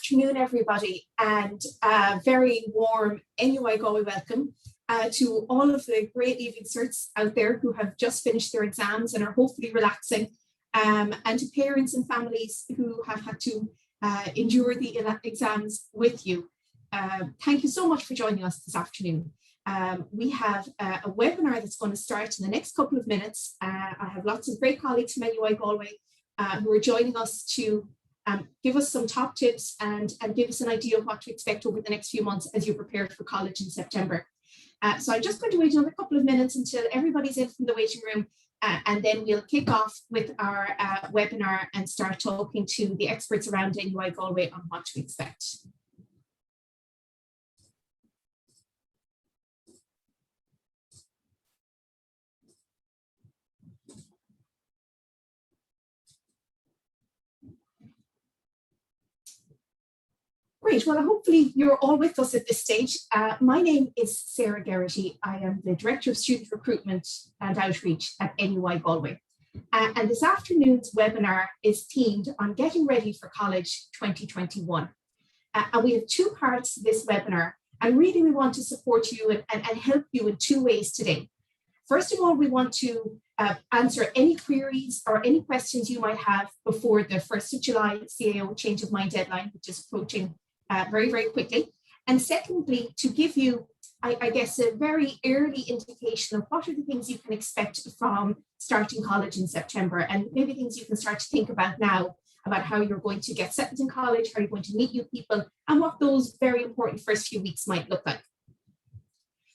afternoon, everybody, and a very warm NUI Galway welcome to all of the great Leaving Certs out there who have just finished their exams and are hopefully relaxing, and to parents and families who have had to endure the exams with you. Thank you so much for joining us this afternoon. We have a webinar that's going to start in the next couple of minutes. I have lots of great colleagues from NUI Galway who are joining us to give us some top tips and give us an idea of what to expect over the next few months as you prepare for college in September. So I'm just going to wait another couple of minutes until everybody's in from the waiting room, and then we'll kick off with our webinar and start talking to the experts around NUI Galway on what to expect. Great, well, hopefully you're all with us at this stage. My name is Sarah Geraghty. I am the Director of Student Recruitment and Outreach at NUI Galway. And this afternoon's webinar is themed on Getting Ready for College 2021. And we have two parts to this webinar, and really we want to support you and help you in two ways today. First of all, we want to answer any queries or any questions you might have before the 1st of July CAO Change of Mind deadline, which is approaching very, very quickly. And secondly, to give you, I guess, a very early indication of what are the things you can expect from starting college in September, and maybe things you can start to think about now about how you're going to get settled in college, how you're going to meet new people, and what those very important first few weeks might look like.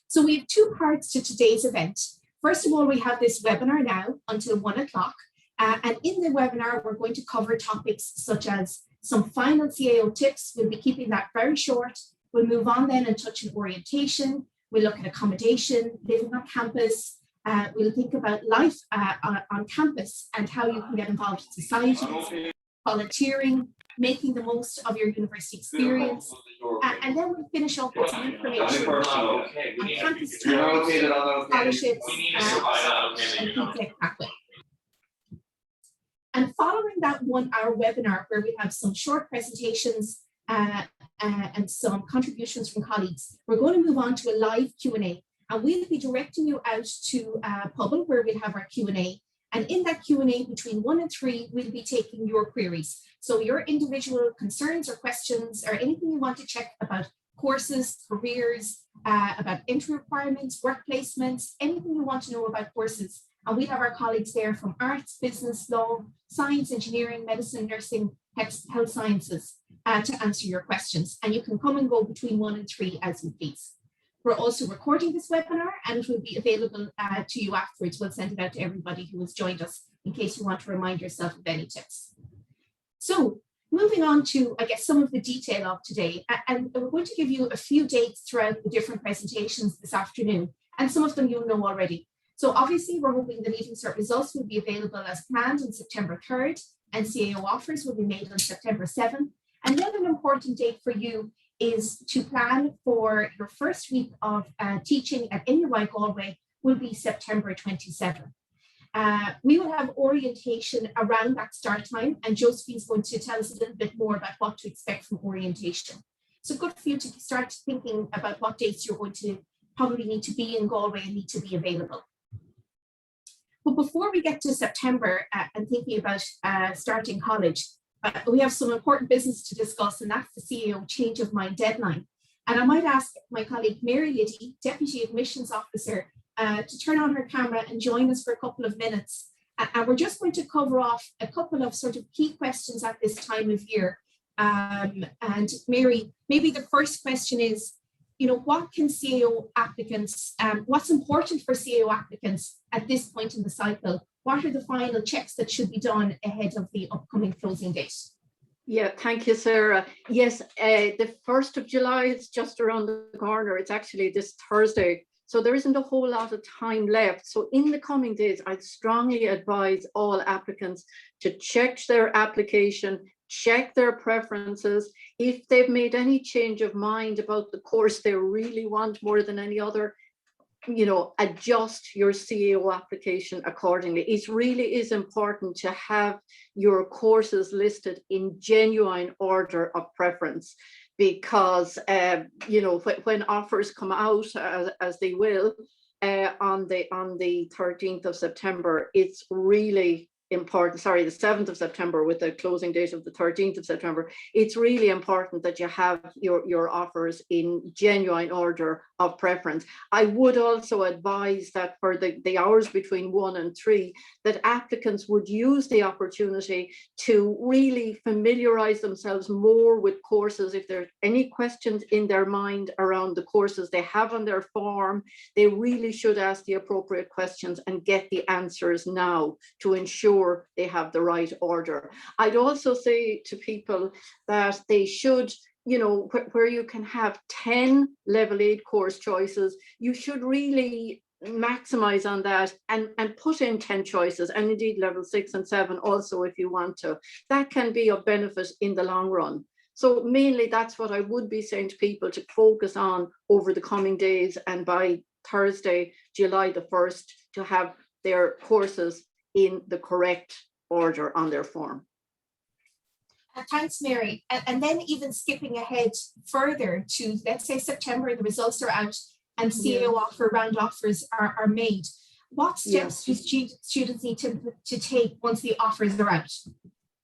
So we have two parts to today's event. First of all, we have this webinar now until 1 o'clock. And in the webinar, we're going to cover topics such as some final CAO tips. We'll be keeping that very short. We'll move on then and touch on orientation. We'll look at accommodation, living on campus. We'll think about life on campus and how you can get involved in society, volunteering, making the most of your university experience. And then we'll finish up with some information on campus scholarships, and FinTech pathway. And following that 1 hour webinar, where we have some short presentations and some contributions from colleagues, we're going to move on to a live Q&A, and we'll be directing you out to Pubble, where we'll have our Q&A. And in that Q&A between 1 and 3, we'll be taking your queries. So your individual concerns or questions or anything you want to check about courses, careers, about entry requirements, work placements, anything you want to know about courses. And we have our colleagues there from arts, business, law, science, engineering, medicine, nursing, health sciences to answer your questions. And you can come and go between 1 and 3 as you please. We're also recording this webinar, and it will be available to you afterwards. We'll send it out to everybody who has joined us in case you want to remind yourself of any tips. So moving on to, I guess, some of the detail of today, and we're going to give you a few dates throughout the different presentations this afternoon, and some of them you'll know already. So obviously, we're hoping the Leaving Cert results will be available as planned on September 3rd, and CAO offers will be made on September 7th. And then an important date for you is to plan for your first week of teaching at NUI Galway will be September 27th. We will have orientation around that start time, and Josephine's going to tell us a little bit more about what to expect from orientation. So good for you to start thinking about what dates you're going to probably need to be in Galway and need to be available. But before we get to September and thinking about starting college, we have some important business to discuss, and that's the CAO Change of Mind deadline. And I might ask my colleague Mary Liddy, Deputy Admissions Officer, to turn on her camera and join us for a couple of minutes. And we're just going to cover off a couple of sort of key questions at this time of year. And Mary, maybe the first question is, you know, what can CAO applicants, what's important for CAO applicants at this point in the cycle? What are the final checks that should be done ahead of the upcoming closing date? Yeah, thank you, Sarah. Yes, the 1st of July is just around the corner. It's actually this Thursday. So there isn't a whole lot of time left. So in the coming days, I'd strongly advise all applicants to check their application, check their preferences. If they've made any change of mind about the course they really want more than any other, adjust your CAO application accordingly. It really is important to have your courses listed in genuine order of preference, because when offers come out, as they will on the 13th of September, it's really important, sorry, the 7th of September with the closing date of the 13th of September, it's really important that you have your offers in genuine order of preference. I would also advise that for the hours between 1 and 3, that applicants would use the opportunity to really familiarize themselves more with courses. If there are any questions in their mind around the courses they have on their form, they really should ask the appropriate questions and get the answers now to ensure they have the right order. I'd also say to people that they should, where you can have 10 level 8 course choices, you should really maximize on that and put in 10 choices, and indeed level 6 and 7 also if you want to. That can be of benefit in the long run. So mainly that's what I would be saying to people to focus on over the coming days, and by Thursday, July the 1st, to have their courses in the correct order on their form. Thanks, Mary. And then even skipping ahead further to, let's say, September, the results are out and CAO offer round offers are made. What steps do students need to take once the offers are out?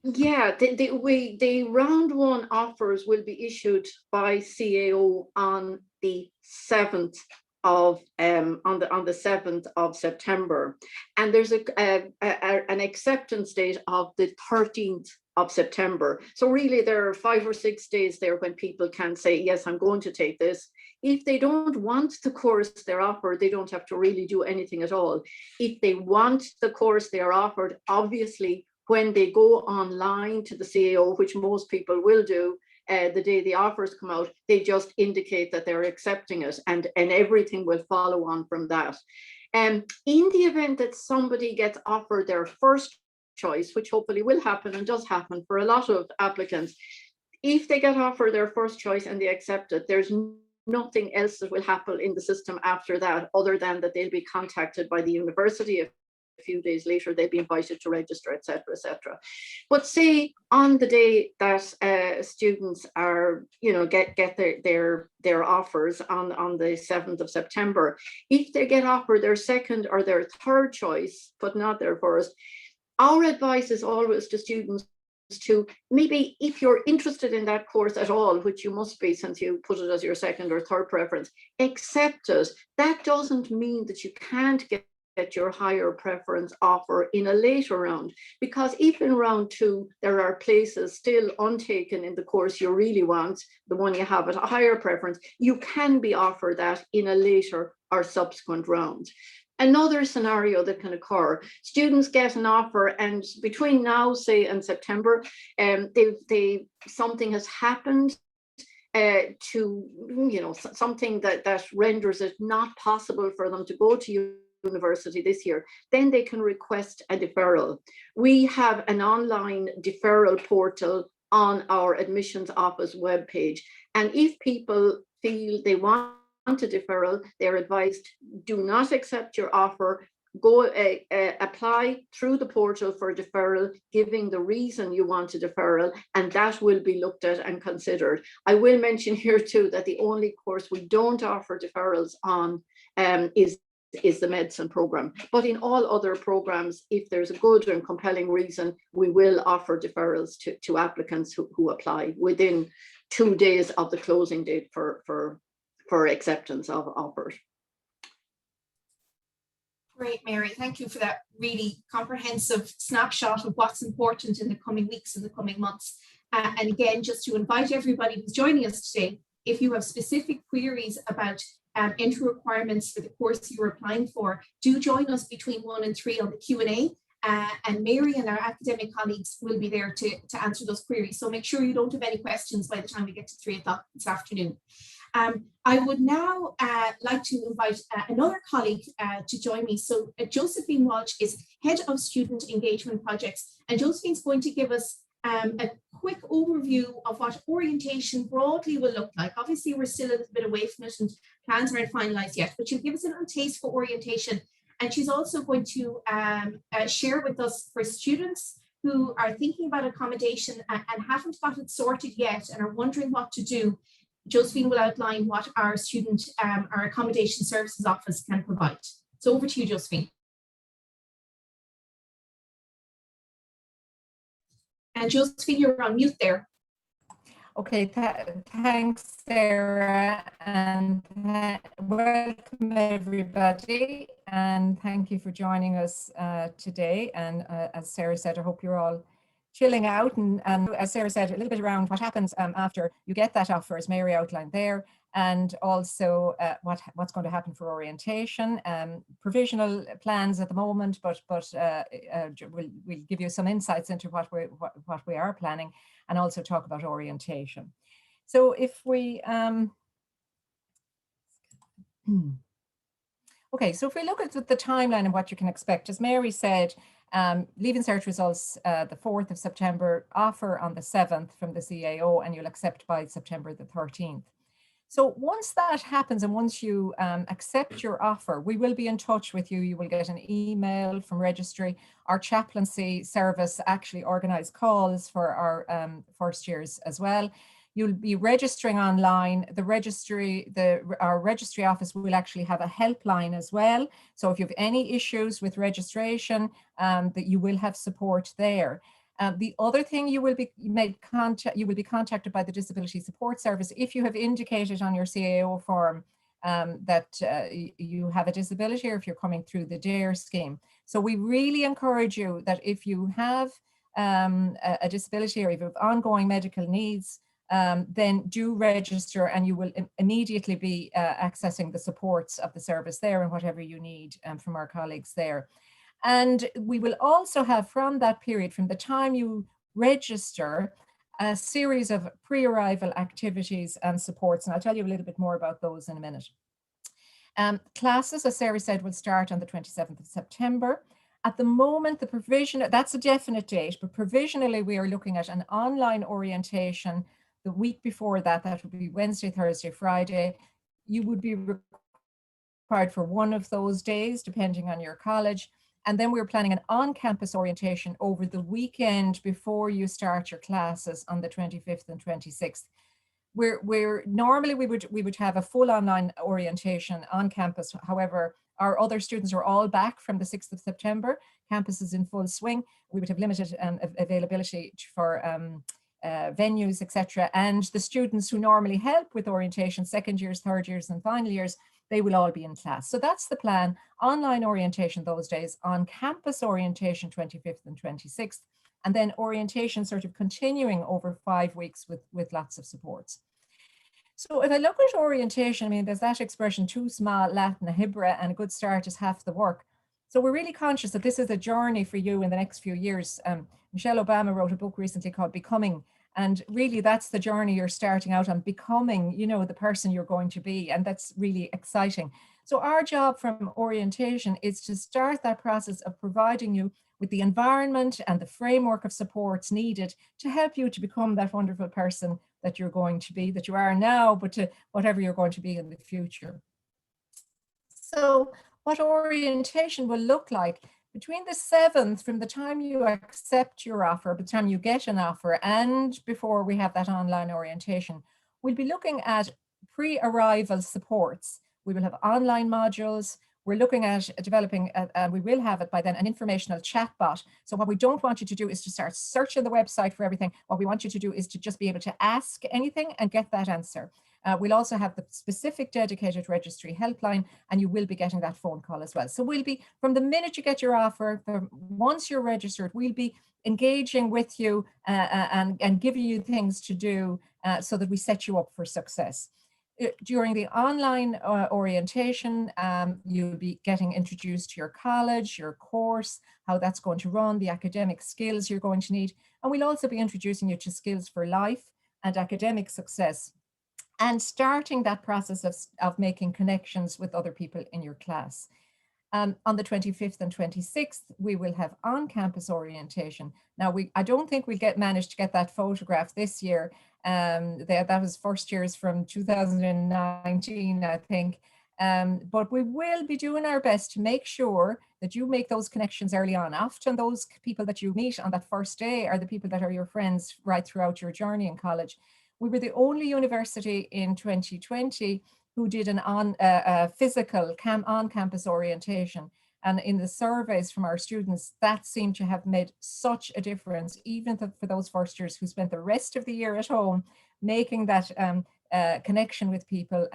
Yeah, the round 1 offers will be issued by CAO on the 7th of on the 7th of September, and there's an acceptance date of the 13th of September. So really there are 5 or 6 days there when people can say, yes, I'm going to take this. If they don't want the course they're offered, they don't have to really do anything at all. If they want the course they are offered, obviously when they go online to the CAO, which most people will do, the day the offers come out, they just indicate that they're accepting it, and everything will follow on from that. In the event that somebody gets offered their first choice, which hopefully will happen and does happen for a lot of applicants, if they get offered their first choice and they accept it, there's nothing else that will happen in the system after that, other than that they'll be contacted by the university. A few days later, they'll be invited to register, etc., etc. But say on the day that students are, get their offers on the 7th of September, if they get offered their second or their third choice, but not their first, our advice is always to students to, maybe if you're interested in that course at all, which you must be since you put it as your second or third preference, accept it. That doesn't mean that you can't get your higher preference offer in a later round, because if in round 2 there are places still untaken in the course you really want, the one you have at a higher preference, you can be offered that in a later or subsequent round. Another scenario that can occur, students get an offer and between now, say, and September, something has happened to, something that renders it not possible for them to go to university this year, then they can request a deferral. We have an online deferral portal on our admissions office webpage, and if people feel they want a deferral, they're advised, do not accept your offer, go apply through the portal for a deferral, giving the reason you want a deferral, and that will be looked at and considered. I will mention here too that the only course we don't offer deferrals on is the medicine program, but in all other programs, if there's a good and compelling reason, we will offer deferrals to applicants who apply within 2 days of the closing date for acceptance of offers. Great, Mary. Thank you for that really comprehensive snapshot of what's important in the coming weeks and the coming months. And again, just to invite everybody who's joining us today, if you have specific queries about entry requirements for the course you're applying for, do join us between 1 and 3 on the Q&A, and Mary and our academic colleagues will be there to answer those queries. So make sure you don't have any questions by the time we get to 3 o'clock this afternoon. I would now like to invite another colleague to join me. So Josephine Walsh is Head of Student Engagement Projects, and Josephine's going to give us a quick overview of what orientation broadly will look like. Obviously, we're still a little bit away from it and plans aren't finalised yet, but she'll give us a little taste for orientation. And she's also going to share with us for students who are thinking about accommodation and haven't got it sorted yet and are wondering what to do. Josephine will outline what our our accommodation services office can provide. So over to you, Josephine. And Josephine, you're on mute there. Okay, thanks, Sarah, and welcome everybody, and thank you for joining us today. And as Sarah said, I hope you're all chilling out, and as Sarah said, a little bit around what happens after you get that offer, as Mary outlined there, and also what's going to happen for orientation. Provisional plans at the moment, but we'll give you some insights into what we are planning, and also talk about orientation. So if we okay, so if we look at the timeline and what you can expect, as Mary said, Leaving Cert results the 4th of September, offer on the 7th from the CAO, and you'll accept by September the 13th. So once that happens, and once you accept your offer, we will be in touch with you. You will get an email from registry. Our chaplaincy service actually organise calls for our first years as well. You'll be registering online. Our registry office will actually have a helpline as well. So if you have any issues with registration, that you will have support there. The other thing, you will be contacted by the Disability Support Service if you have indicated on your CAO form that you have a disability, or if you're coming through the DARE scheme. So we really encourage you that if you have a disability, or if you have ongoing medical needs, then do register, and you will immediately be accessing the supports of the service there, and whatever you need from our colleagues there. And we will also have, from that period, from the time you register, a series of pre-arrival activities and supports, and I'll tell you a little bit more about those in a minute. Classes, as Sarah said, will start on the 27th of September. At the moment, the provision, that's a definite date, but provisionally we are looking at an online orientation the week before that. That would be Wednesday, Thursday, Friday. You would be required for one of those days, depending on your college. And then we're planning an on-campus orientation over the weekend before you start your classes on the 25th and 26th. Normally we would have a full online orientation on campus. However, our other students are all back from the 6th of September. Campus is in full swing. We would have limited availability for venues, etc. And the students who normally help with orientation, second years, third years, and final years, they will all be in class. So that's the plan. Online orientation those days, on campus orientation 25th and 26th, and then orientation sort of continuing over 5 weeks with lots of supports. So if I look at orientation, I mean, there's that expression, too small, Latin, a hibra, and a good start is half the work. So we're really conscious that this is a journey for you in the next few years. Michelle Obama wrote a book recently called Becoming. And really, that's the journey you're starting out on, becoming, you know, the person you're going to be. And that's really exciting. So our job from orientation is to start that process of providing you with the environment and the framework of supports needed to help you to become that wonderful person that you're going to be, that you are now, but to whatever you're going to be in the future. So what orientation will look like between the 7th, from the time you accept your offer, by the time you get an offer, and before we have that online orientation, we'll be looking at pre-arrival supports. We will have online modules. We're looking at developing, we will have it by then, an informational chatbot. So what we don't want you to do is to start searching the website for everything. What we want you to do is to just be able to ask anything and get that answer. We'll also have the specific dedicated registry helpline, and you will be getting that phone call as well. So we'll be, from the minute you get your offer, once you're registered, we'll be engaging with you and giving you things to do so that we set you up for success. During the online orientation, you'll be getting introduced to your college, your course, how that's going to run, the academic skills you're going to need. And we'll also be introducing you to skills for life and academic success, and starting that process of making connections with other people in your class. On the 25th and 26th, we will have on-campus orientation. Now, I don't think we managed to get that photograph this year. That was first years from 2019, I think. But we will be doing our best to make sure that you make those connections early on. Often those people that you meet on that first day are the people that are your friends right throughout your journey in college. We were the only university in 2020 who did an physical on-campus orientation. And in the surveys from our students, that seemed to have made such a difference, even for those first years who spent the rest of the year at home, making that connection with people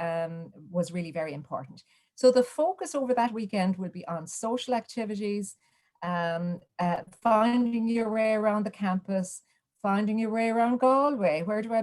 was really very important. So the focus over that weekend will be on social activities, finding your way around the campus, finding your way around Galway. Where do I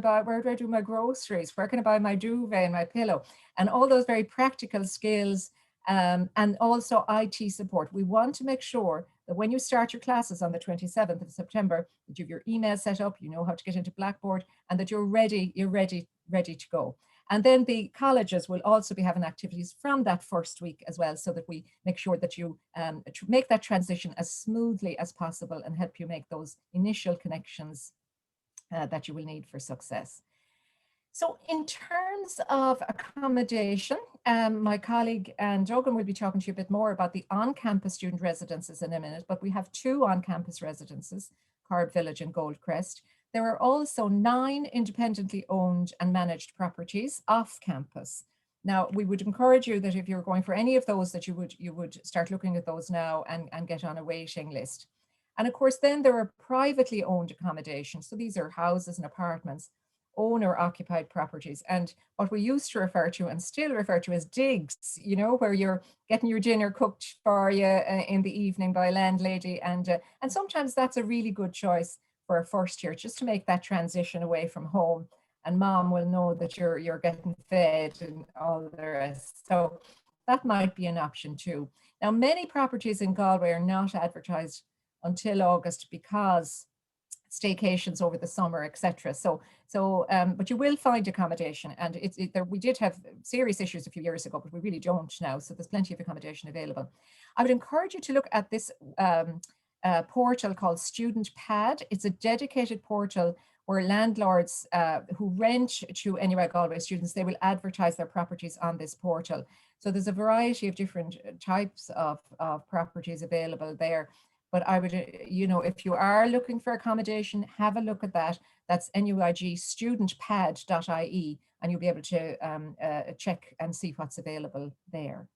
do my groceries? Where can I buy my duvet and my pillow? And all those very practical skills, and also IT support. We want to make sure that when you start your classes on the 27th of September, that you have your email set up, you know how to get into Blackboard, and that you're ready to go. And then the colleges will also be having activities from that first week as well, so that we make sure that you make that transition as smoothly as possible and help you make those initial connections that you will need for success. So in terms of accommodation, my colleague Duggan will be talking to you a bit more about the on-campus student residences in a minute, but we have 2 on-campus residences, Carb Village and Goldcrest. There are also 9 independently owned and managed properties off campus. Now, we would encourage you that if you're going for any of those, that you would start looking at those now and get on a waiting list. And of course, then there are privately owned accommodations. So these are houses and apartments, owner-occupied properties, and what we used to refer to and still refer to as digs, you know, where you're getting your dinner cooked for you in the evening by a landlady, and sometimes that's a really good choice for a first year, just to make that transition away from home, and mom will know that you're getting fed and all the rest. So that might be an option too. Now, many properties in Galway are not advertised until August because staycations over the summer, etc. But you will find accommodation, and we did have serious issues a few years ago, but we really don't now. So there's plenty of accommodation available. I would encourage you to look at this portal called Student Pad. It's a dedicated portal where landlords who rent to NUI Galway students, they will advertise their properties on this portal. So there's a variety of different types of properties available there. But I would, if you are looking for accommodation, have a look at that. That's nuigstudentpad.ie, and you'll be able to check and see what's available there.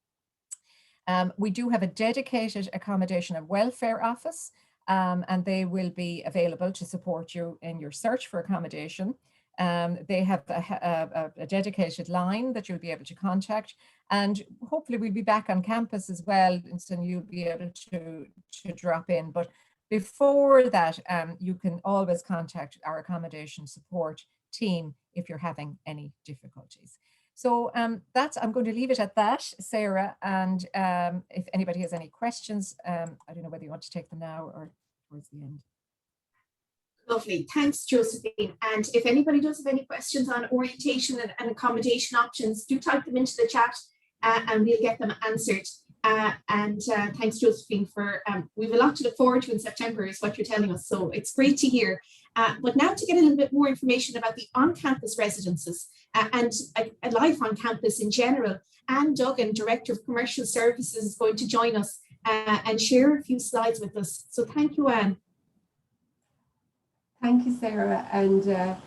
We do have a dedicated accommodation and welfare office, and they will be available to support you in your search for accommodation. They have a dedicated line that you'll be able to contact, and hopefully we'll be back on campus as well, and so you'll be able to drop in. But before that, you can always contact our accommodation support team if you're having any difficulties. So I'm going to leave it at that, Sarah, and if anybody has any questions, I don't know whether you want to take them now or towards the end. Lovely. Thanks, Josephine. And if anybody does have any questions on orientation and accommodation options, do type them into the chat and we'll get them answered. Thanks, Josephine, for we have a lot to look forward to in September, is what you're telling us. So it's great to hear. But now to get a little bit more information about the on-campus residences and life on campus in general, Anne Duggan, Director of Commercial Services, is going to join us and share a few slides with us. So thank you, Anne. Thank you, Sarah, and a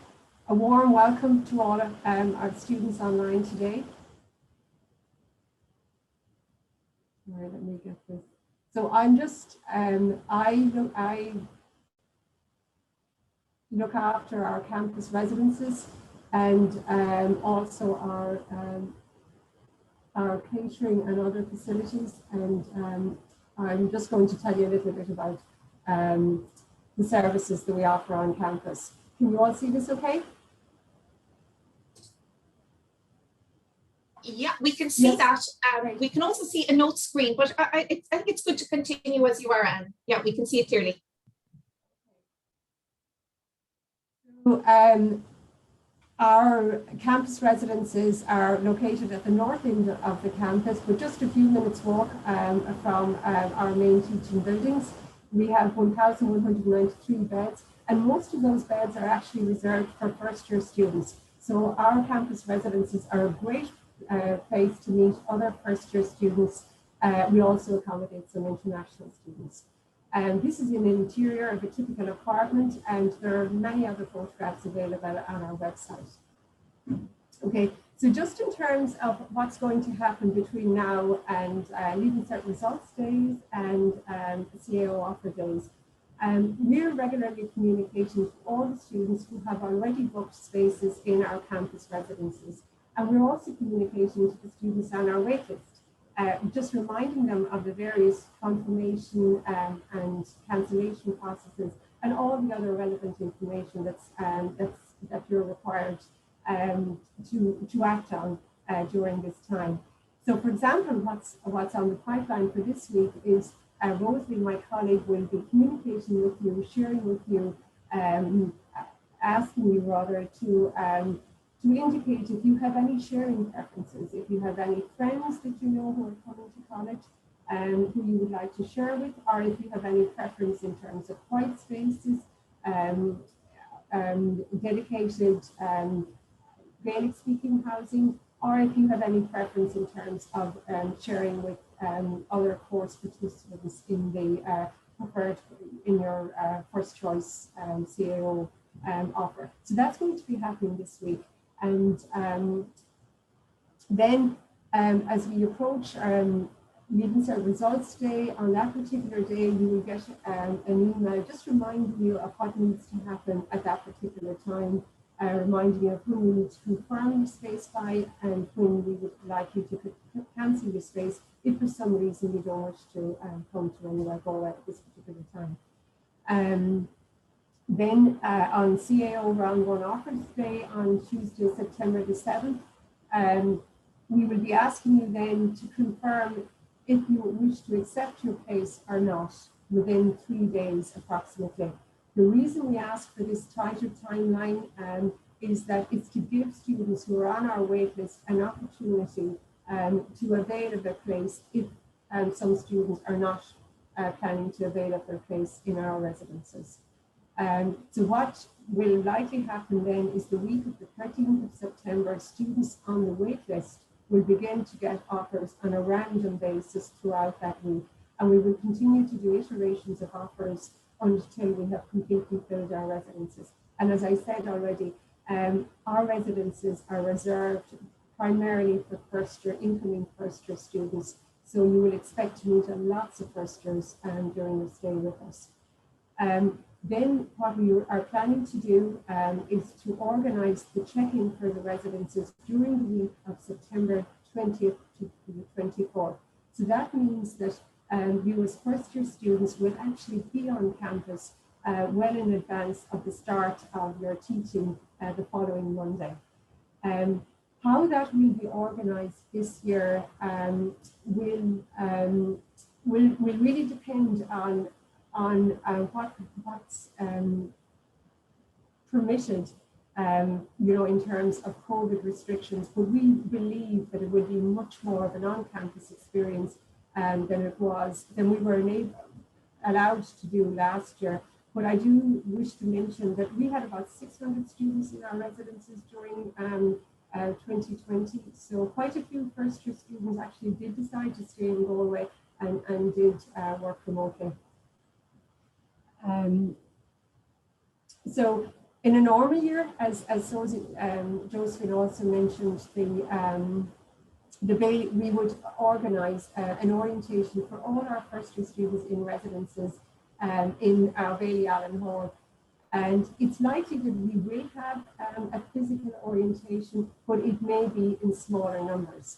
warm welcome to all of our students online today. Right, let me get this. So I'm just, I look after our campus residences and also our catering and other facilities. And I'm just going to tell you a little bit about the services that we offer on campus. Can you all see this okay? Yeah, we can see that. We can also see a note screen, but I think it's good to continue as you are, Anne. Yeah, we can see it clearly. So, Our campus residences are located at the north end of the campus, but just a few minutes walk from our main teaching buildings. We have 1,193 beds, and most of those beds are actually reserved for first-year students. So our campus residences are a great place to meet other first-year students. We also accommodate some international students. This is in the interior of a typical apartment, and there are many other photographs available on our website. Okay, so just in terms of what's going to happen between now and Leaving Cert Results Days and CAO Offer Days, we're regularly communicating with all the students who have already booked spaces in our campus residences. And we're also communicating to the students on our waitlist. Just reminding them of the various confirmation and cancellation processes and all the other relevant information that you're required to act on during this time. So, for example, what's on the pipeline for this week is Rosalie, my colleague, will be communicating with you, sharing with you, asking you rather to indicate if you have any sharing preferences, if you have any friends that you know who are coming to college who you would like to share with, or if you have any preference in terms of white spaces, dedicated Gaelic speaking housing, or if you have any preference in terms of sharing with other course participants in the preferred, in your first choice CAO offer. So that's going to be happening this week. And then as we approach Leaving Cert Results Day, on that particular day, you will get an email just reminding you of what needs to happen at that particular time, reminding you of when you need to confirm your space by and when we would like you to cancel your space if for some reason you don't wish to come to NUI Galway at this particular time. Then on CAO Round 1 Offers Day on Tuesday, September the 7th, we will be asking you then to confirm if you wish to accept your place or not within 3 days approximately. The reason we ask for this tighter timeline is that it's to give students who are on our waitlist an opportunity to avail of their place if some students are not planning to avail of their place in our residences. So what will likely happen then is the week of the 13th of September, students on the waitlist will begin to get offers on a random basis throughout that week. And we will continue to do iterations of offers until we have completely filled our residences. And as I said already, our residences are reserved primarily for incoming first year students. So you will expect to meet lots of first years during your stay with us. Then what we are planning to do is to organise the check-in for the residences during the week of September 20th to the 24th. So that means that you as first-year students will actually be on campus well in advance of the start of your teaching the following Monday. How that will be organised this year will really depend on what's permitted, in terms of COVID restrictions, but we believe that it will be much more of an on-campus experience than we were allowed to do last year. But I do wish to mention that we had about 600 students in our residences during 2020. So quite a few first-year students actually did decide to stay in Galway and did work remotely. So in a normal year, as Josephine also mentioned, we would organise an orientation for all our first year students in residences in our Bailey Allen Hall. And it's likely that we will have a physical orientation, but it may be in smaller numbers.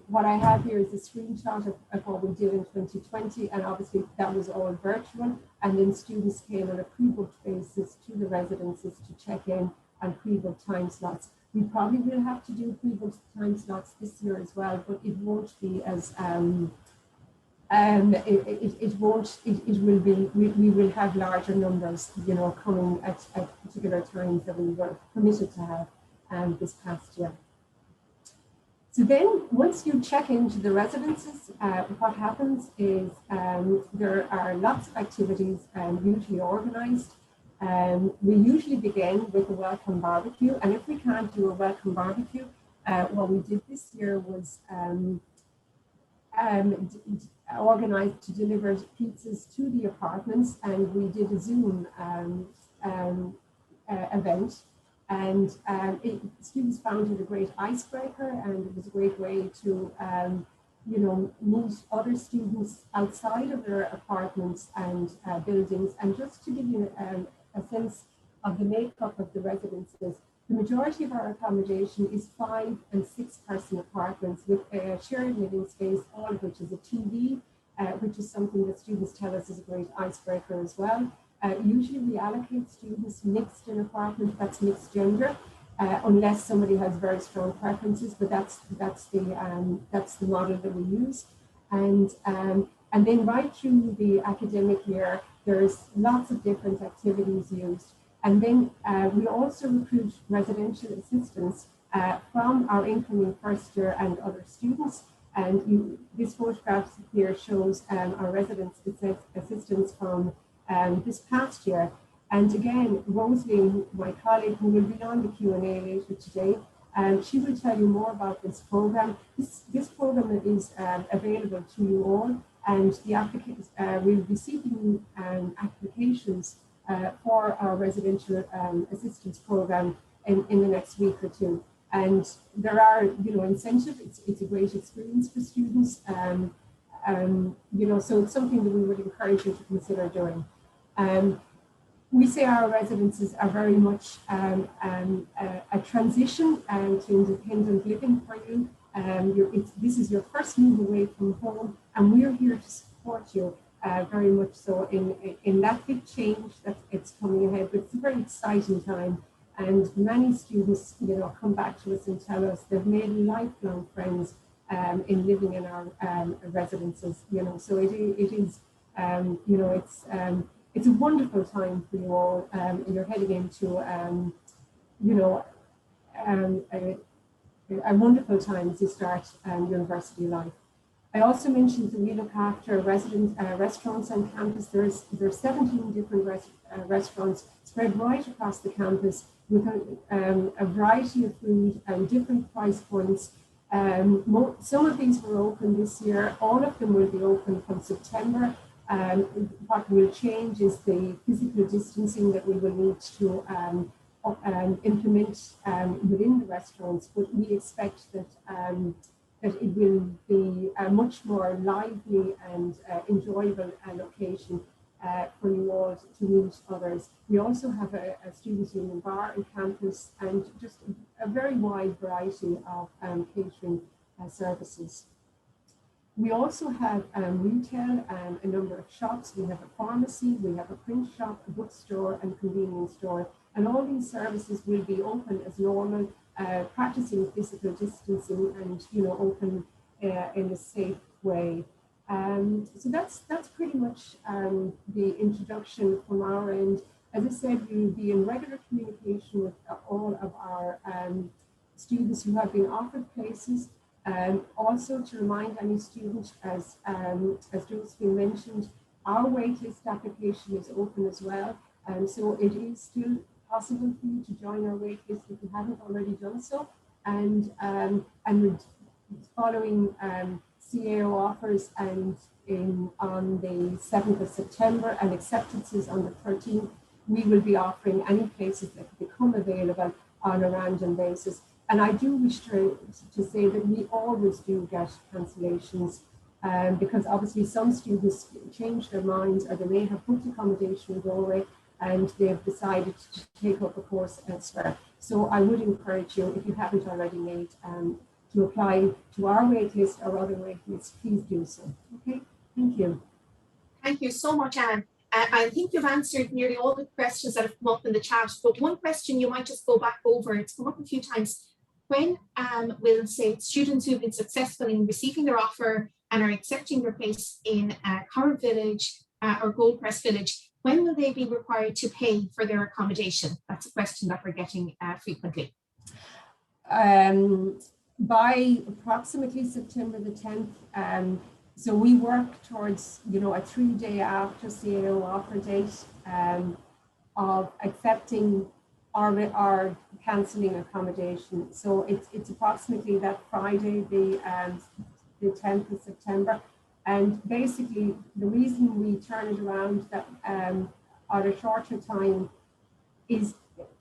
What I have here is a screenshot of what we did in 2020, and obviously that was all virtual, and then students came on a pre-booked basis to the residences to check in on pre-booked time slots. We probably will have to do pre-booked time slots this year as well, but it won't be as it won't, it will be, we will have larger numbers, you know, coming at particular times that we were permitted to have this past year. So then once you check into the residences, what happens is there are lots of activities usually organised. We usually begin with a welcome barbecue, and if we can't do a welcome barbecue, what we did this year was organised to deliver pizzas to the apartments, and we did a Zoom event, and students found it a great icebreaker, and it was a great way to you know, meet other students outside of their apartments and buildings, and just to give you a sense of the makeup of the residences. The majority of our accommodation is 5- and 6-person apartments with a shared living space, all of which is a TV, which is something that students tell us is a great icebreaker as well. Usually we allocate students mixed in apartments, that's mixed gender, unless somebody has very strong preferences, but that's the model that we use. And then right through the academic year, there's lots of different activities used. And then we also recruit residential assistants from our incoming first year and other students. And this photograph here shows our resident assistants from this past year. And again, Rosalie, my colleague, who will be on the Q&A later today, she will tell you more about this program. This program is available to you all, and the applicants will be seeking applications for our residential assistance program in the next week or two. And there are, you know, incentives. It's a great experience for students. You know, so it's something that we would encourage you to consider doing. We say our residences are very much a transition to independent living for you. This is your first move away from home, and we're here to support you very much so in that big change that it's coming ahead. But it's a very exciting time, and many students, you know, come back to us and tell us they've made lifelong friends in living in our residences. You know, so it is, you know, it's a wonderful time for you all. You're heading into, you know, a wonderful time as you start university life. I also mentioned that we look after restaurants on campus. There's 17 different restaurants spread right across the campus with a variety of food and different price points. Some of these were open this year. All of them will be open from September. What will change is the physical distancing that we will need to implement within the restaurants, but we expect that that it will be a much more lively and enjoyable location for you all to meet others. We also have a student union bar on campus, and just a very wide variety of catering services. We also have retail, a number of shops. We have a pharmacy, we have a print shop, a bookstore, and convenience store. And all these services will be open as normal, practicing physical distancing and, you know, open in a safe way. So that's pretty much the introduction from our end. As I said, we will be in regular communication with all of our students who have been offered places. Also to remind any student, as Josephine mentioned, our waitlist application is open as well. So it is still possible for you to join our waitlist if you haven't already done so. And following CAO offers and on the 7th of September and acceptances on the 13th, we will be offering any places that become available on a random basis. And I do wish to say that we always do get cancellations because obviously some students change their minds, or they may have booked accommodation in Galway and they've decided to take up a course elsewhere. So I would encourage you, if you haven't already made, to apply to our waitlist or other waitlists, please do so. Okay, thank you. Thank you so much, Anne. I think you've answered nearly all the questions that have come up in the chat, but one question you might just go back over, it's come up a few times. when will, say, students who've been successful in receiving their offer and are accepting their place in Current Village or Goldcrest Village, when will they be required to pay for their accommodation? That's a question that we're getting frequently. By approximately September the 10th. So we work towards, a 3-day after CAO offer date of accepting or cancelling accommodation. So it's approximately that Friday, the 10th of September. And basically the reason we turn it around that on a shorter time is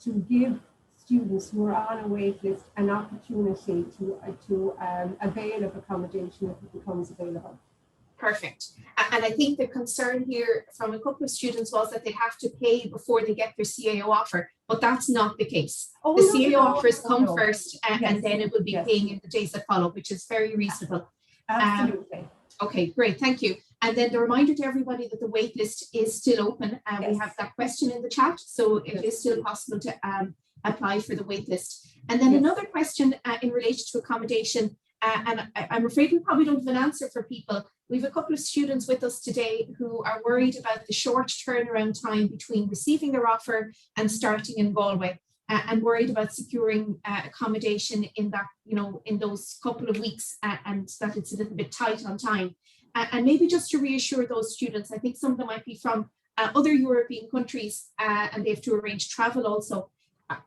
to give students who are on a wait list an opportunity to avail of accommodation if it becomes available. Perfect. And I think the concern here from a couple of students was that they have to pay before they get their CAO offer, but that's not the case. Oh, the no, CAO no, offers no, come no. first and then it will be paying in the days that follow, which is very reasonable. Absolutely. Okay, great, thank you. And then the reminder to everybody that the wait list is still open. We have that question in the chat, so it is still possible to apply for the wait list. And then another question in relation to accommodation, and I'm afraid we probably don't have an answer for people. We have a couple of students with us today who are worried about the short turnaround time between receiving their offer and starting in Galway, and worried about securing accommodation in that, in those couple of weeks, and that it's a little bit tight on time. And maybe just to reassure those students, I think some of them might be from other European countries and they have to arrange travel also.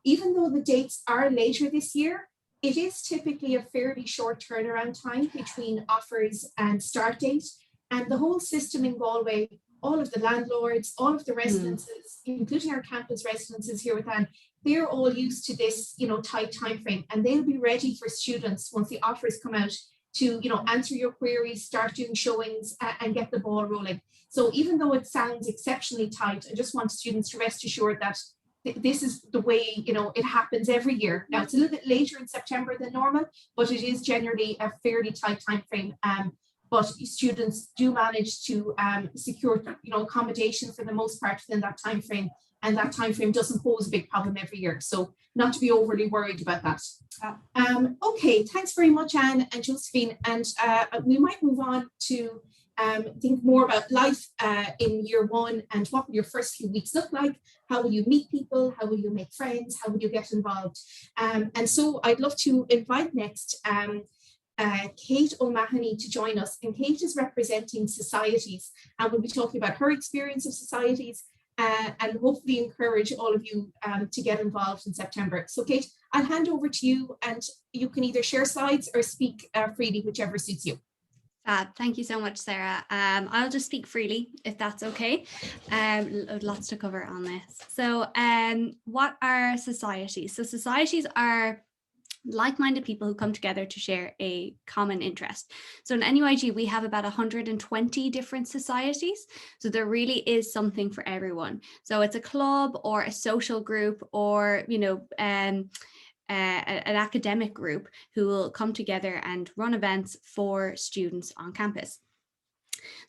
Even though the dates are later this year, it is typically a fairly short turnaround time between offers and start date. And the whole system in Galway, all of the landlords, all of the residences, including our campus residences here with Anne, they're all used to this, tight time frame, and they'll be ready for students once the offers come out to, answer your queries, start doing showings, and get the ball rolling. So even though it sounds exceptionally tight, I just want students to rest assured that this is the way, it happens every year. Now it's a little bit later in September than normal, but it is generally a fairly tight time frame. But students do manage to secure, accommodation for the most part within that time frame, and that time frame doesn't pose a big problem every year. So not to be overly worried about that. Okay, thanks very much, Anne and Josephine. And we might move on to think more about life in year one, and what will your first few weeks look like? How will you meet people? How will you make friends? How will you get involved? And so I'd love to invite next Kate O'Mahony to join us. And Kate is representing societies, and we'll be talking about her experience of societies and hopefully encourage all of you to get involved in September. So Kate, I'll hand over to you, and you can either share slides or speak freely, whichever suits you. Thank you so much, Sarah. I'll just speak freely, if that's okay. Lots to cover on this. So what are societies? So societies are like-minded people who come together to share a common interest. So in NUIG, we have about 120 different societies. So there really is something for everyone. So it's a club or a social group or, an academic group who will come together and run events for students on campus.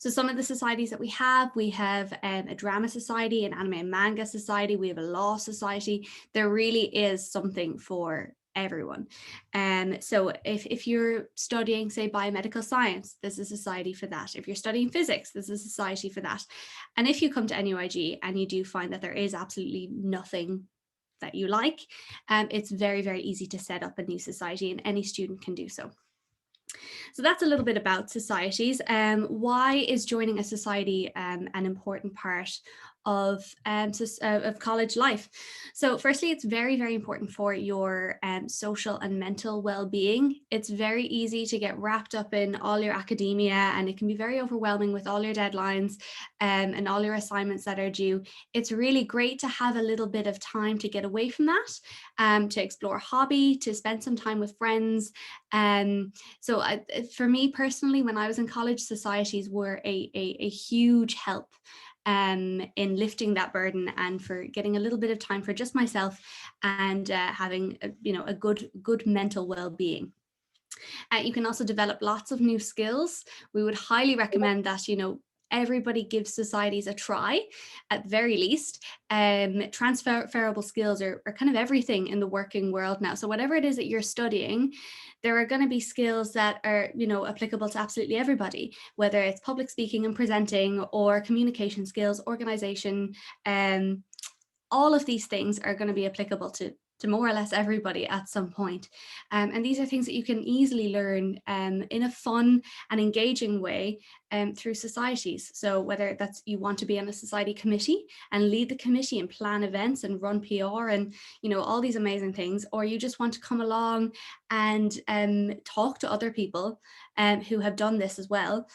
So some of the societies that we have a drama society, an anime and manga society, we have a law society. There really is something for everyone. So if you're studying, say, biomedical science, there's a society for that. If you're studying physics, there's a society for that. And if you come to NUIG and you do find that there is absolutely nothing that you like, it's very, very easy to set up a new society, and any student can do so. So that's a little bit about societies. Why is joining a society an important part of college life? So firstly, it's very, very important for your social and mental well-being. It's very easy to get wrapped up in all your academia, and it can be very overwhelming with all your deadlines and all your assignments that are due. It's really great to have a little bit of time to get away from that, to explore a hobby, to spend some time with friends. So for me personally, when I was in college, societies were a huge help in lifting that burden and for getting a little bit of time for just myself and having a good mental well-being. You can also develop lots of new skills. We would highly recommend that everybody gives societies a try, at very least. Transferable skills are kind of everything in the working world now. So whatever it is that you're studying, there are going to be skills that are, you know, applicable to absolutely everybody, whether it's public speaking and presenting or communication skills, organization, all of these things are going to be applicable to more or less everybody at some point. And these are things that you can easily learn in a fun and engaging way through societies. So whether that's you want to be on a society committee and lead the committee and plan events and run PR and, you know, all these amazing things, or you just want to come along and talk to other people who have done this as well.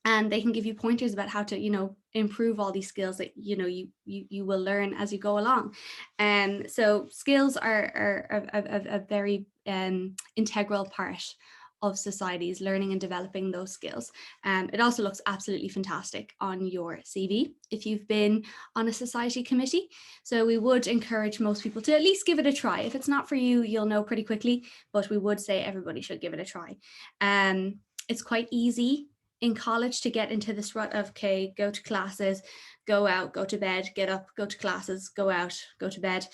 And they can give you pointers about how to, you know, improve all these skills that, you know, you will learn as you go along. And so skills are a very integral part of societies, learning and developing those skills. It also looks absolutely fantastic on your CV if you've been on a society committee. So we would encourage most people to at least give it a try. If it's not for you, you'll know pretty quickly, but we would say everybody should give it a try. It's quite easy in college to get into this rut of, okay, go to classes, go out, go to bed, get up, go to classes, go out, go to bed.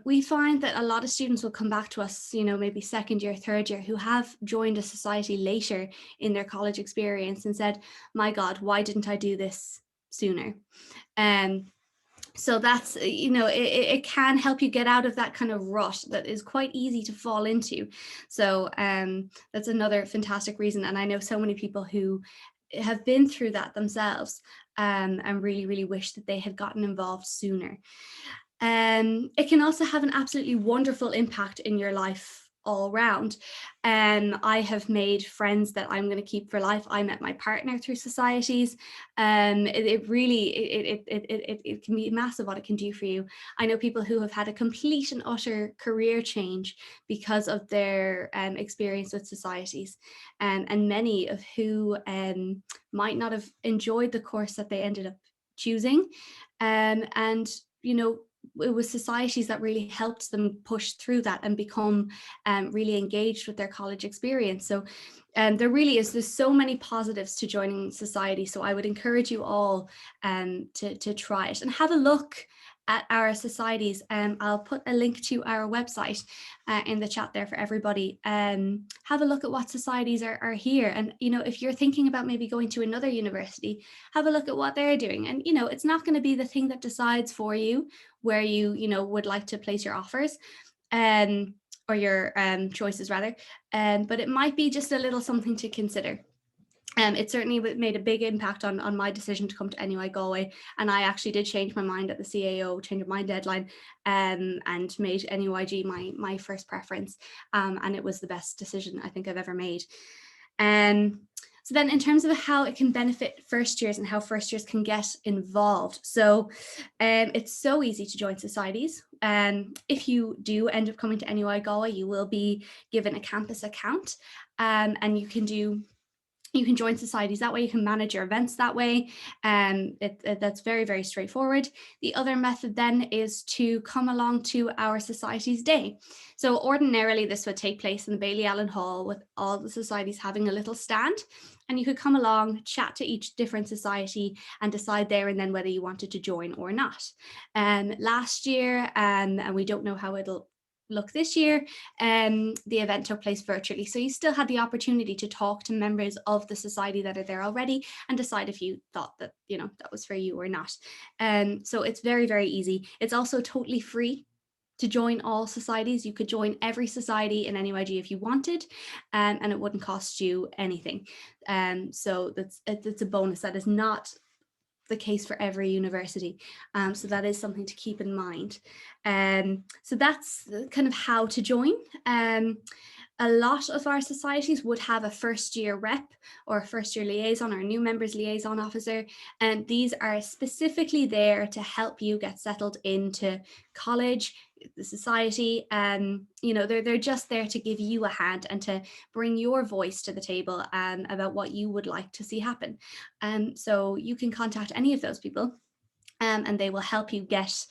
We find that a lot of students will come back to us, you know, maybe second year, third year, who have joined a society later in their college experience and said, my God, why didn't I do this sooner? So that's, you know, it can help you get out of that kind of rut that is quite easy to fall into. So that's another fantastic reason. And I know so many people who have been through that themselves and really, really wish that they had gotten involved sooner. It can also have an absolutely wonderful impact in your life all round. I have made friends that I'm going to keep for life. I met my partner through societies. It can be massive what it can do for you. I know people who have had a complete and utter career change because of their experience with societies, and many of who might not have enjoyed the course that they ended up choosing. And, you know, it was societies that really helped them push through that and become really engaged with their college experience. So there's so many positives to joining society. So I would encourage you all to try it and have a look at our societies. I'll put a link to our website in the chat there for everybody. Have a look at what societies are here. And, you know, if you're thinking about maybe going to another university, have a look at what they're doing. And, you know, it's not going to be the thing that decides for you where you know, would like to place your offers or your choices rather. But it might be just a little something to consider. It certainly made a big impact on my decision to come to NUI Galway, and I actually did change my mind at the CAO Change of Mind deadline and made NUIG my first preference, and it was the best decision I think I've ever made. So then in terms of how it can benefit first years and how first years can get involved. So it's so easy to join societies. If you do end up coming to NUI Galway, you will be given a campus account, and you can join societies that way. You can manage your events that way. That's very, very straightforward. The other method then is to come along to our Societies Day. So ordinarily this would take place in the Bailey Allen Hall with all the societies having a little stand. And you could come along, chat to each different society and decide there and then whether you wanted to join or not. Last year, and we don't know how it'll look this year, the event took place virtually, so you still had the opportunity to talk to members of the society that are there already and decide if you thought that, you know, that was for you or not. So it's very, very easy. It's also totally free to join all societies. You could join every society in NUIG if you wanted, and it wouldn't cost you anything. So it's a bonus. That is not the case for every university. So that is something to keep in mind. So that's kind of how to join. A lot of our societies would have a first year rep or a first year liaison or a new members liaison officer. And these are specifically there to help you get settled into college, the society. You know, they're just there to give you a hand and to bring your voice to the table about what you would like to see happen. So you can contact any of those people and they will help you get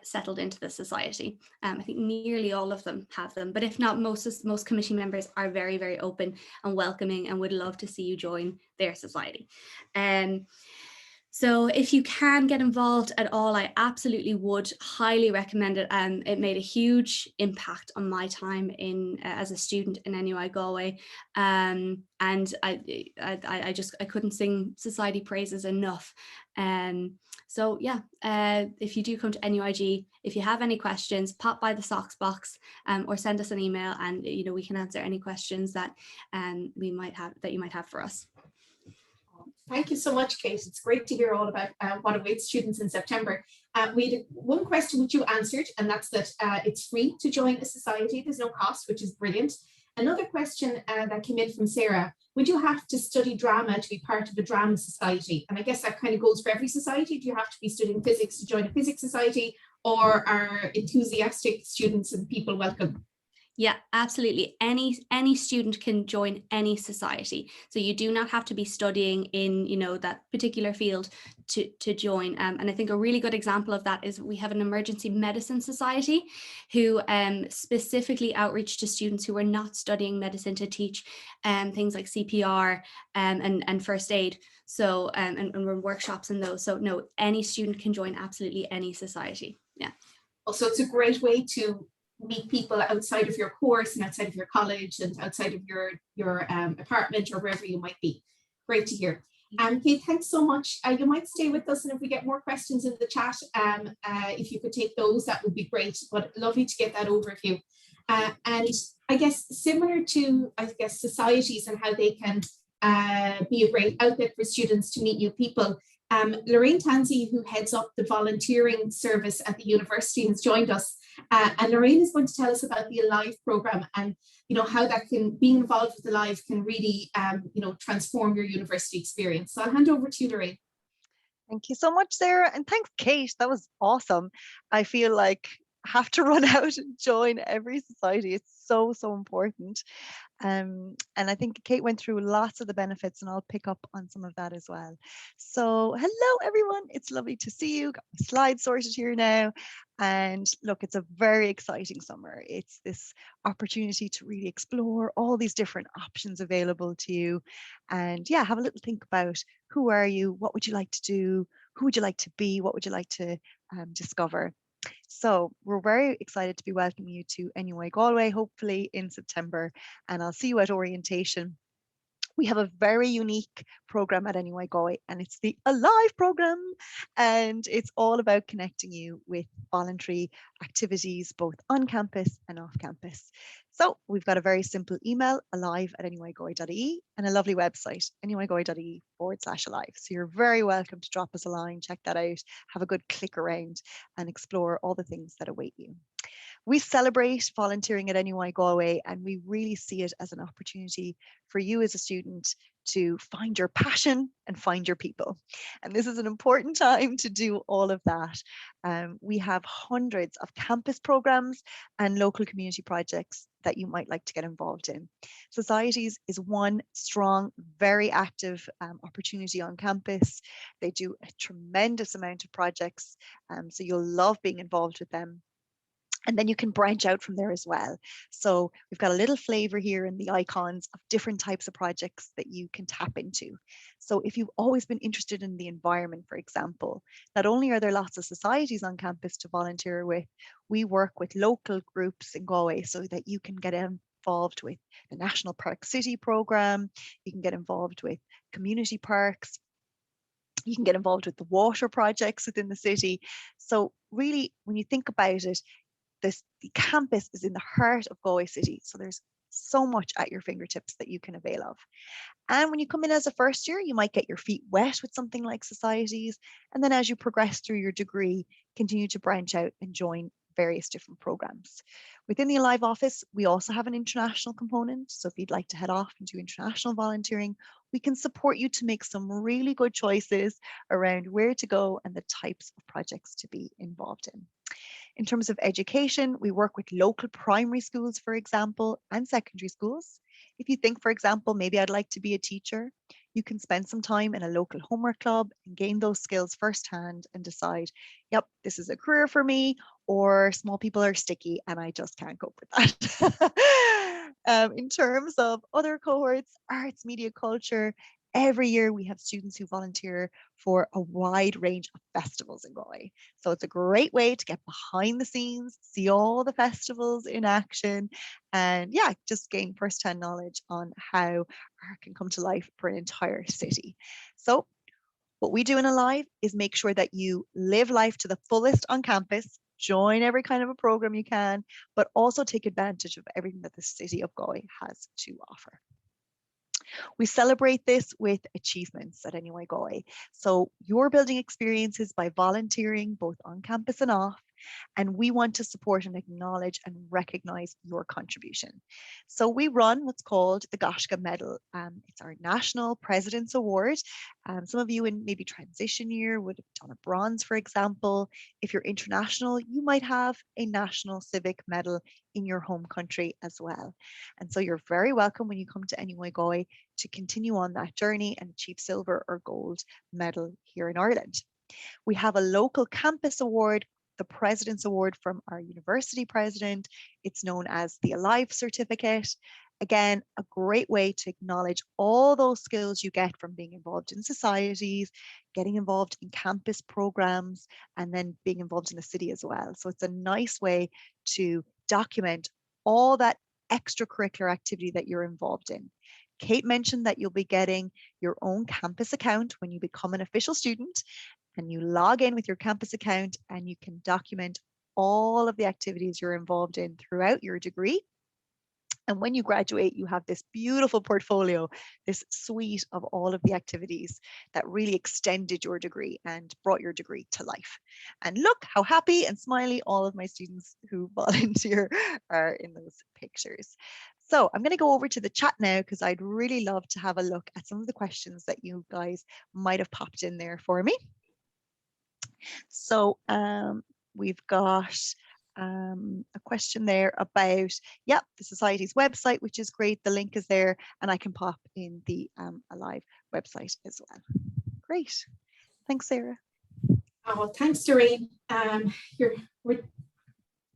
settled into the society. I think nearly all of them have them, but if not, most committee members are very, very open and welcoming and would love to see you join their society. So if you can get involved at all, I absolutely would highly recommend it. It made a huge impact on my time in as a student in NUI Galway, and I couldn't sing society praises enough. So yeah, if you do come to NUIG, if you have any questions, pop by the Socks box or send us an email, and we can answer any questions that you might have for us. Thank you so much, Kate. It's great to hear all about what awaits students in September. We had one question which you answered, and that's that it's free to join a society. There's no cost, which is brilliant. Another question that came in from Sarah: would you have to study drama to be part of a drama society? And I guess that kind of goes for every society. Do you have to be studying physics to join a physics society, or are enthusiastic students and people welcome? Yeah, absolutely. Any student can join any society. So you do not have to be studying in, that particular field to join. And I think a really good example of that is we have an emergency medicine society who specifically outreach to students who are not studying medicine to teach things like CPR and first aid. So and run workshops in those. So no, any student can join absolutely any society. Yeah. Also, it's a great way to meet people outside of your course and outside of your college and outside of your apartment or wherever you might be. Great to hear. Kate, thanks so much. You might stay with us, and if we get more questions in the chat, if you could take those, that would be great. But lovely to get that overview. And I guess similar to societies and how they can be a great outlet for students to meet new people. Lorraine Tansey, who heads up the volunteering service at the university, has joined us. And Lorraine is going to tell us about the Alive program and how that being involved with Alive can really transform your university experience. So I'll hand over to you, Lorraine. Thank you so much, Sarah, and thanks, Kate. That was awesome. I feel like I have to run out and join every society. It's so important. And I think Kate went through lots of the benefits, and I'll pick up on some of that as well. So hello, everyone. It's lovely to see you. Got my slides sorted here now. And look, it's a very exciting summer. It's this opportunity to really explore all these different options available to you. And yeah, have a little think about who are you? What would you like to do? Who would you like to be? What would you like to discover? So we're very excited to be welcoming you to NUI Galway, hopefully in September, and I'll see you at orientation. We have a very unique program at NUI Galway, and it's the Alive program, and it's all about connecting you with voluntary activities, both on campus and off campus. So we've got a very simple email, alive@nuigalway.ie, and a lovely website, nuigalway.ie/alive. So you're very welcome to drop us a line, check that out, have a good click around and explore all the things that await you. We celebrate volunteering at NUI Galway, and we really see it as an opportunity for you as a student to find your passion and find your people. And this is an important time to do all of that. We have hundreds of campus programs and local community projects that you might like to get involved in. Societies is one strong, very active opportunity on campus. They do a tremendous amount of projects, so you'll love being involved with them. And then you can branch out from there as well. So we've got a little flavor here in the icons of different types of projects that you can tap into. So if you've always been interested in the environment, for example, not only are there lots of societies on campus to volunteer with, we work with local groups in Galway so that you can get involved with the National Park City program, you can get involved with community parks, you can get involved with the water projects within the city. So really, when you think about it, the campus is in the heart of Galway City, so there's so much at your fingertips that you can avail of. And when you come in as a first year, you might get your feet wet with something like societies, and then as you progress through your degree, continue to branch out and join various different programs. Within the Alive office, we also have an international component, so if you'd like to head off and do international volunteering, we can support you to make some really good choices around where to go and the types of projects to be involved in. In terms of education, we work with local primary schools, for example, and secondary schools. If you think, for example, maybe I'd like to be a teacher, You can spend some time in a local homework club and gain those skills firsthand and decide, yep, this is a career for me, or small people are sticky and I just can't cope with that. In terms of other cohorts, arts, media, culture, every year we have students who volunteer for a wide range of festivals in Galway. So it's a great way to get behind the scenes, see all the festivals in action, and yeah, just gain firsthand knowledge on how art can come to life for an entire city. So what we do in Alive is make sure that you live life to the fullest on campus, join every kind of a program you can, but also take advantage of everything that the city of Galway has to offer. We celebrate this with achievements at NUI Galway. So you're building experiences by volunteering both on campus and off, and we want to support and acknowledge and recognize your contribution. So we run what's called the Gashka Medal. It's our National President's Award. Some of you in maybe transition year would have done a bronze, for example. If you're international, you might have a National Civic Medal in your home country as well. And so you're very welcome when you come to NUI Galway to continue on that journey and achieve silver or gold medal here in Ireland. We have a local campus award, the President's Award from our university president. It's known as the Alive Certificate. Again, a great way to acknowledge all those skills you get from being involved in societies, getting involved in campus programs, and then being involved in the city as well. So it's a nice way to document all that extracurricular activity that you're involved in. Kate mentioned that you'll be getting your own campus account when you become an official student, and you log in with your campus account and you can document all of the activities you're involved in throughout your degree. And when you graduate, you have this beautiful portfolio, this suite of all of the activities that really extended your degree and brought your degree to life. And look how happy and smiley all of my students who volunteer are in those pictures. So I'm going to go over to the chat now because I'd really love to have a look at some of the questions that you guys might have popped in there for me. So we've got a question there about, yeah, the Society's website, which is great. The link is there and I can pop in the Alive website as well. Great. Thanks, Sarah. Oh, thanks, Doreen.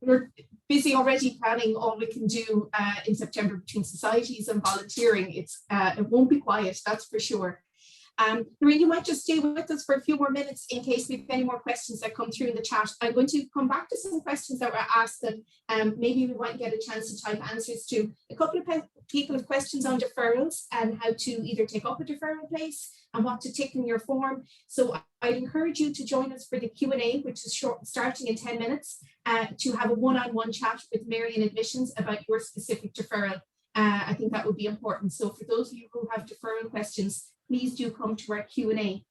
We're busy already planning all we can do in September between societies and volunteering. It won't be quiet, that's for sure. Doreen, you might just stay with us for a few more minutes in case we have any more questions that come through in the chat. I'm going to come back to some questions that were asked that maybe we might get a chance to type answers to. A couple of people have questions on deferrals and how to either take up a deferral place and what to tick in your form. So I'd encourage you to join us for the Q&A, which is starting in 10 minutes, to have a one-on-one chat with Mary in admissions about your specific deferral. I think that would be important. So for those of you who have deferral questions, please do come to our Q&A.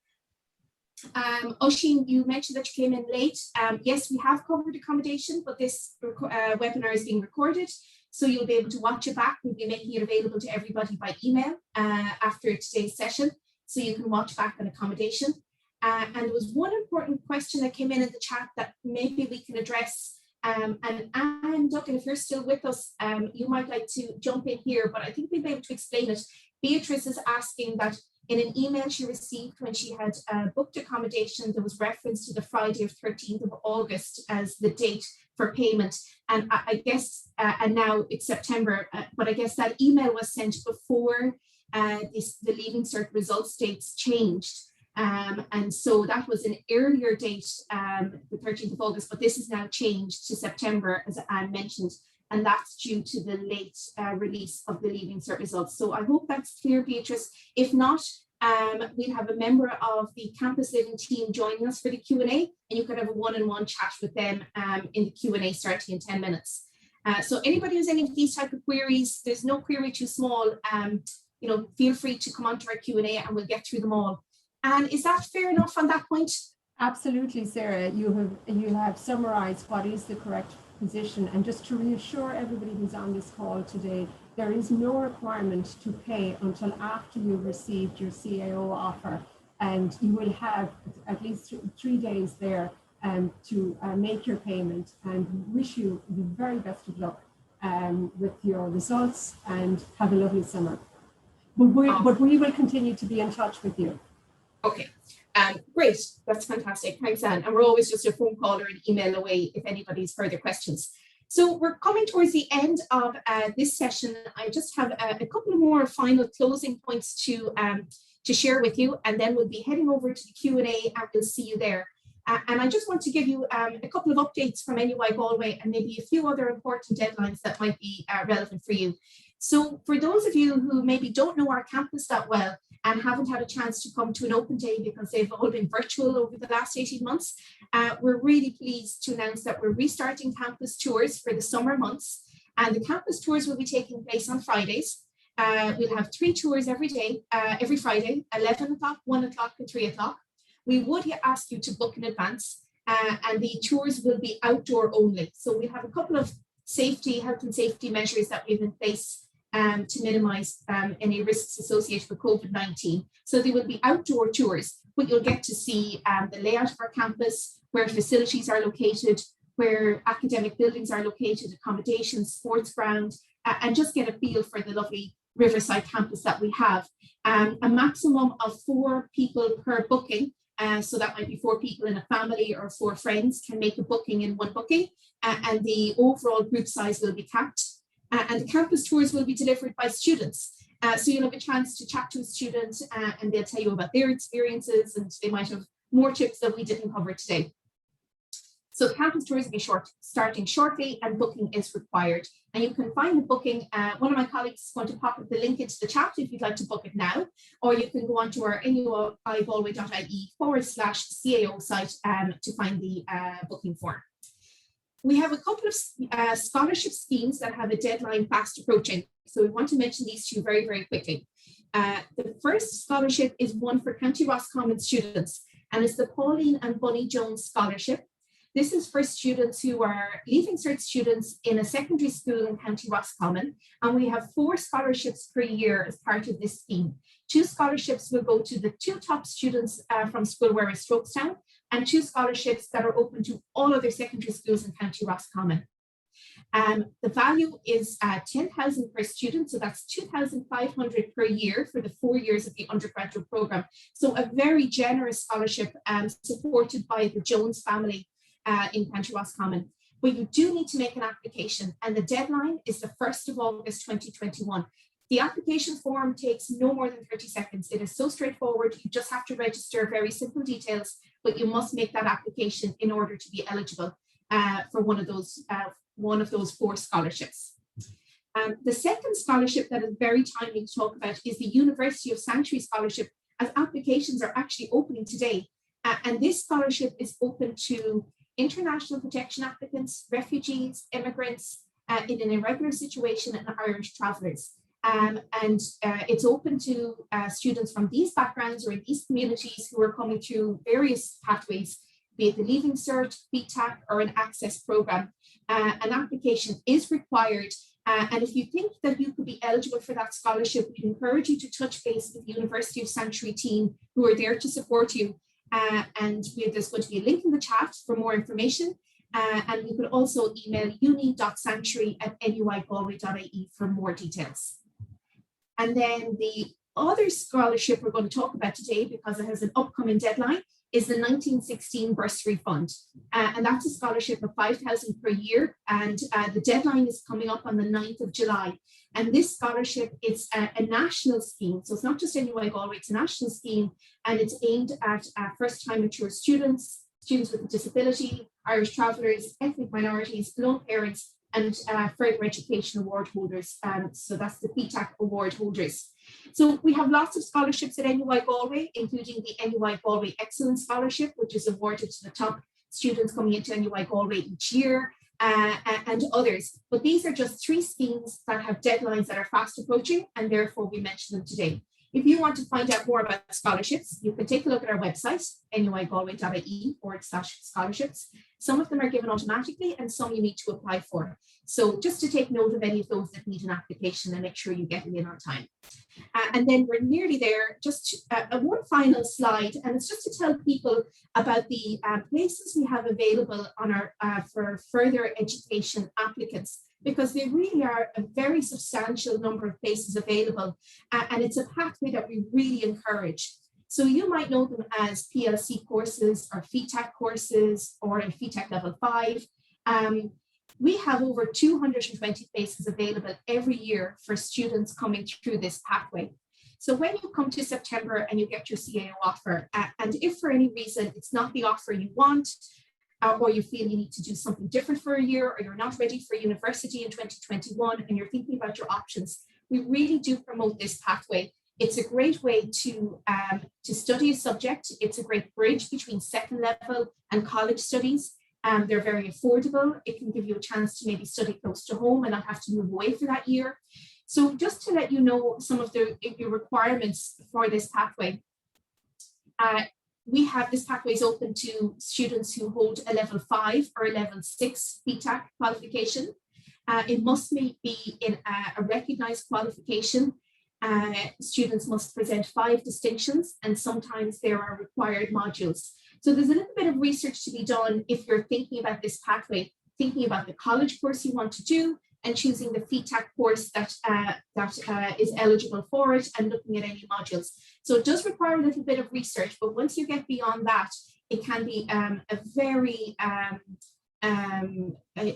Oisin, you mentioned that you came in late. Yes, we have covered accommodation, but this webinar is being recorded, so you'll be able to watch it back. We'll be making it available to everybody by email after today's session, so you can watch back on accommodation. And there was one important question that came in the chat that maybe we can address. And Anne Duncan, if you're still with us, you might like to jump in here, but I think we'll be able to explain it. Beatrice is asking that in an email she received when she had booked accommodation, there was reference to the Friday of 13th of August as the date for payment. And I guess, and now it's September, but I guess that email was sent before the Leaving Cert results dates changed. And so that was an earlier date, the 13th of August, but this is now changed to September, as Anne mentioned, and that's due to the late release of the Leaving Cert results. So I hope that's clear, Beatrice. If not, we'll have a member of the Campus Living team joining us for the Q&A, and you can have a one-on-one chat with them in the Q&A starting in 10 minutes. So anybody who's any of these type of queries, there's no query too small, you know, feel free to come onto our Q&A and we'll get through them all. And is that fair enough on that point? Absolutely, Sarah. You have summarized what is the correct position. And just to reassure everybody who's on this call today, there is no requirement to pay until after you've received your CAO offer. And you will have at least 3 days there to make your payment, and wish you the very best of luck with your results, and have a lovely summer. But we will continue to be in touch with you. Okay, great. That's fantastic. Thanks, Anne. And we're always just a phone call or an email away if anybody's further questions. So we're coming towards the end of this session. I just have a couple of more final closing points to share with you, and then we'll be heading over to the Q&A and we'll see you there. And I just want to give you a couple of updates from NUI Galway and maybe a few other important deadlines that might be relevant for you. So for those of you who maybe don't know our campus that well and haven't had a chance to come to an open day because they've all been virtual over the last 18 months, we're really pleased to announce that we're restarting campus tours for the summer months. And the campus tours will be taking place on Fridays. We'll have 3 tours every day, every Friday, 11 o'clock, 1 o'clock and 3 o'clock. We would ask you to book in advance, and the tours will be outdoor only. So we have a couple of health and safety measures that we've in place to minimize any risks associated with COVID-19. So they will be outdoor tours, but you'll get to see the layout of our campus, where facilities are located, where academic buildings are located, accommodations, sports ground, and just get a feel for the lovely Riverside campus that we have. A maximum of 4 people per booking. So that might be 4 people in a family or 4 friends can make a booking in one booking, and the overall group size will be capped. And the campus tours will be delivered by students. So you'll have a chance to chat to a student and they'll tell you about their experiences, and they might have more tips that we didn't cover today. So the campus tours will be starting shortly, and booking is required. And you can find the booking. One of my colleagues is going to pop up the link into the chat if you'd like to book it now, or you can go on to our nuigalway.ie/CAO site to find the booking form. We have a couple of scholarship schemes that have a deadline fast approaching. So we want to mention these 2 very, very quickly. The first scholarship is one for County Roscommon students, and it's the Pauline and Bunny Jones Scholarship. This is for students who are Leaving Cert students in a secondary school in County Roscommon, and we have 4 scholarships per year as part of this scheme. 2 scholarships will go to the 2 top students from Schoolware Strokestown, and 2 scholarships that are open to all other secondary schools in County Roscommon. The value is 10,000 per student, so that's 2,500 per year for the 4 years of the undergraduate program. So a very generous scholarship supported by the Jones family in County Roscommon. But you do need to make an application, and the deadline is the 1st of August 2021. The application form takes no more than 30 seconds. It is so straightforward. You just have to register very simple details, but you must make that application in order to be eligible for one of those 4 scholarships. The second scholarship that is very timely to talk about is the University of Sanctuary Scholarship, as applications are actually opening today. And this scholarship is open to international protection applicants, refugees, immigrants in an irregular situation, and Irish travellers. It's open to students from these backgrounds or in these communities who are coming through various pathways, be it the Leaving Cert, BTAC, or an access programme. An application is required. And if you think that you could be eligible for that scholarship, we encourage you to touch base with the University of Sanctuary team, who are there to support you. And there's going to be a link in the chat for more information. And you could also email uni.sanctuary@nuigalway.ie for more details. And then the other scholarship we're going to talk about today, because it has an upcoming deadline, is the 1916 Bursary Fund. And that's a scholarship of 5,000 per year. And the deadline is coming up on the 9th of July. And this scholarship is a national scheme. So it's not just NUI Galway, it's a national scheme. And it's aimed at first-time mature students, students with a disability, Irish travellers, ethnic minorities, lone parents, and further education award holders. So that's the PTAC award holders. So we have lots of scholarships at NUI Galway, including the NUI Galway Excellence Scholarship, which is awarded to the top students coming into NUI Galway each year, and others. But these are just 3 schemes that have deadlines that are fast approaching, and therefore we mention them today. If you want to find out more about scholarships, you can take a look at our website, nuigalway.ie/scholarships. Some of them are given automatically and some you need to apply for. So just to take note of any of those that need an application and make sure you get it in on time. And then we're nearly there, just one final slide, and it's just to tell people about the places we have available on our for further education applicants. because there really are a very substantial number of places available, and it's a pathway that we really encourage. So you might know them as PLC courses or FETAC courses or a FETAC level 5. We have over 220 places available every year for students coming through this pathway. So when you come to September and you get your CAO offer, and if for any reason it's not the offer you want, or you feel you need to do something different for a year, or you're not ready for university in 2021 and you're thinking about your options, we really do promote this pathway. It's a great way to study a subject. It's a great bridge between second level and college studies. They're very affordable. It can give you a chance to maybe study close to home and not have to move away for that year. So just to let you know some of the requirements for this pathway, we have this pathway is open to students who hold a level 5 or a level 6 FETAC qualification. It must be in a recognized qualification. Students must present 5 distinctions, and sometimes there are required modules. So there's a little bit of research to be done if you're thinking about this pathway, thinking about the college course you want to do, and choosing the FETAC course that is eligible for it, and looking at any modules. So it does require a little bit of research, but once you get beyond that, it can be a very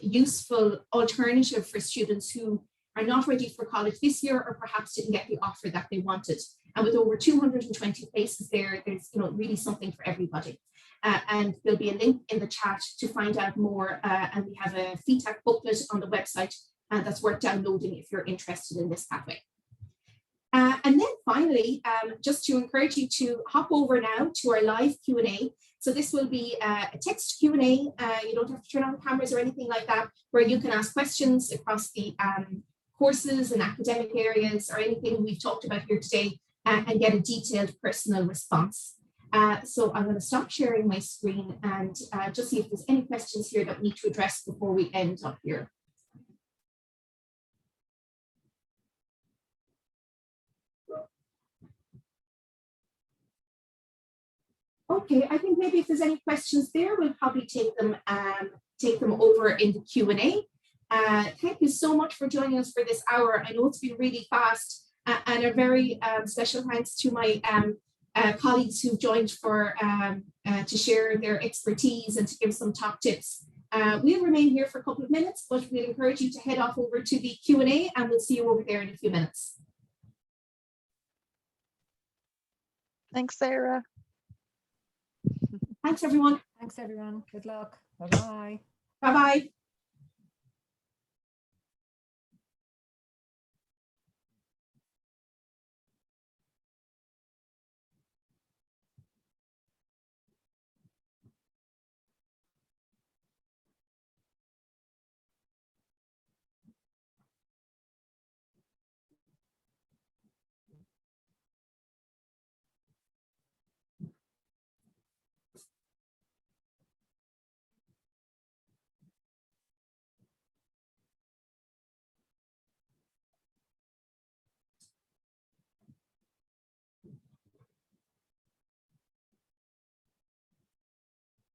useful alternative for students who are not ready for college this year, or perhaps didn't get the offer that they wanted. And with over 220 places there, there's really something for everybody. And there'll be a link in the chat to find out more. And we have a FETAC booklet on the website that's worth downloading if you're interested in this pathway. And then finally, just to encourage you to hop over now to our live Q&A. So this will be a text Q&A. You don't have to turn on cameras or anything like that, where you can ask questions across the courses and academic areas or anything we've talked about here today, and get a detailed personal response. So I'm going to stop sharing my screen and just see if there's any questions here that we need to address before we end up here. Okay, I think maybe if there's any questions there, we'll probably take them over in the Q&A. Thank you so much for joining us for this hour. I know it's been really fast, and a very special thanks to my colleagues who joined to share their expertise and to give some top tips. We'll remain here for a couple of minutes, but we'll encourage you to head off over to the Q&A, and we'll see you over there in a few minutes. Thanks, Sarah. Thanks, everyone. Thanks, everyone. Good luck. Bye-bye. Bye-bye.